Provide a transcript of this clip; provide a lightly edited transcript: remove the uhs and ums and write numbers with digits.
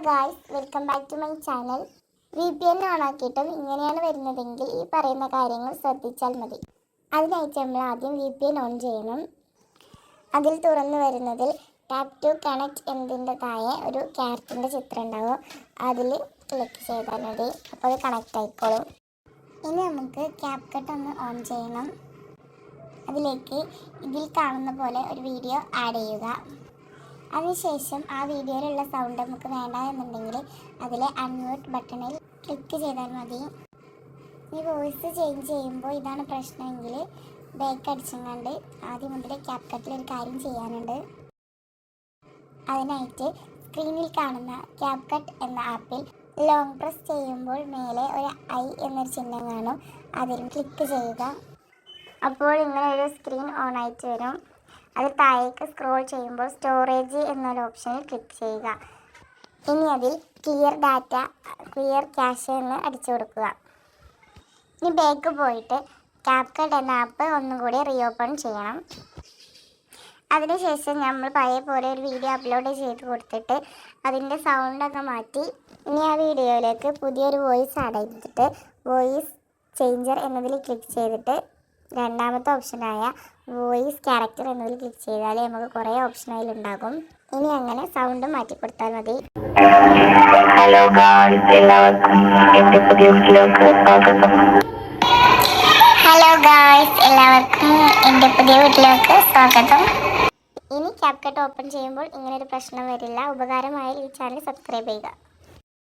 Guys, welcome back to my channel. VPN on ആക്കിയിട്ടും ഇങ്ങനെയാണ് വരുന്നതെങ്കിൽ ഈ പറയുന്ന കാര്യങ്ങൾ ശ്രദ്ധിച്ചാൽ മതി. അതിനായിട്ട് നമ്മൾ ആദ്യം VPN ഓൺ ചെയ്യണം. അതിൽ തുറന്നു വരുന്നതിൽ ടാപ്പ് ടു കണക്ട് എന്നതിൻ്റെ താഴെ ഒരു ക്യാരറ്റിൻ്റെ ചിത്രം ഉണ്ടാവും. അതിൽ ക്ലിക്ക് ചെയ്താൽ മതി. അപ്പോൾ അത് കണക്റ്റ് ആയിക്കോളും. ഇനി നമുക്ക് CapCut ഒന്ന് ഓൺ ചെയ്യണം. അതിലേക്ക് ഇതിൽ കാണുന്ന പോലെ ഒരു വീഡിയോ ആഡ് ചെയ്യുക. അതിനുശേഷം ആ വീഡിയോയിലുള്ള സൗണ്ട് നമുക്ക് വേണ്ട എന്നുണ്ടെങ്കിൽ അതിലെ അൺമ്യൂട്ട് ബട്ടണിൽ ക്ലിക്ക് ചെയ്താൽ മതി. ഈ വോയിസ് ചേഞ്ച് ചെയ്യുമ്പോൾ ഇതാണ് പ്രശ്നമെങ്കിൽ ബാക്ക് അടിച്ചങ്ങാണ്ട് ആദ്യം മുതൽ CapCutൽ ഒരു കാര്യം ചെയ്യാനുണ്ട്. അതിനായിട്ട് സ്ക്രീനിൽ കാണുന്ന CapCut എന്ന ആപ്പിൽ ലോങ് പ്രസ് ചെയ്യുമ്പോൾ മേലെ ഒരു ഐ എന്നൊരു ചിഹ്നം കാണും. അതിൽ ക്ലിക്ക് ചെയ്യുക. അപ്പോൾ ഇങ്ങനെ ഒരു സ്ക്രീൻ ഓൺ ആയിട്ട് വരും. അത് താഴേക്ക് സ്ക്രോൾ ചെയ്യുമ്പോൾ സ്റ്റോറേജ് എന്നൊരു ഓപ്ഷനിൽ ക്ലിക്ക് ചെയ്യുക. ഇനി അതിൽ ക്ലിയർ ക്യാഷ് എന്ന് അടിച്ചു കൊടുക്കുക. ഇനി ബാക്ക് പോയിട്ട് CapCut എന്ന ആപ്പ് ഒന്നുകൂടി റീഓപ്പൺ ചെയ്യണം. അതിനുശേഷം നമ്മൾ പഴയ പോലെ ഒരു വീഡിയോ അപ്ലോഡ് ചെയ്ത് കൊടുത്തിട്ട് അതിൻ്റെ സൗണ്ടൊക്കെ മാറ്റി ഇനി ആ വീഡിയോയിലേക്ക് പുതിയൊരു വോയിസ് ആഡ് ചെയ്തിട്ട് വോയിസ് ചേഞ്ചർ എന്നതിൽ ക്ലിക്ക് ചെയ്തിട്ട് രണ്ടാമത്തെ ഓപ്ഷനായ വോയിസ് ക്യാരക്ടർ എന്നതിൽ ക്ലിക്ക് ചെയ്താൽ നമുക്ക് കുറേ ഓപ്ഷൻ അതിലുണ്ടാകും. ഇനി അങ്ങനെ സൗണ്ട് മാറ്റി കൊടുത്താൽ മതി. ഹലോ ഗായ്സ്, എല്ലാവർക്കും എൻ്റെ പുതിയ വീട്ടിലേക്ക് സ്വാഗതം. ഇനി CapCut ഓപ്പൺ ചെയ്യുമ്പോൾ ഇങ്ങനൊരു പ്രശ്നം വരില്ല. ഉപകാരമായാൽ ഈ ചാനൽ സബ്സ്ക്രൈബ് ചെയ്യുക.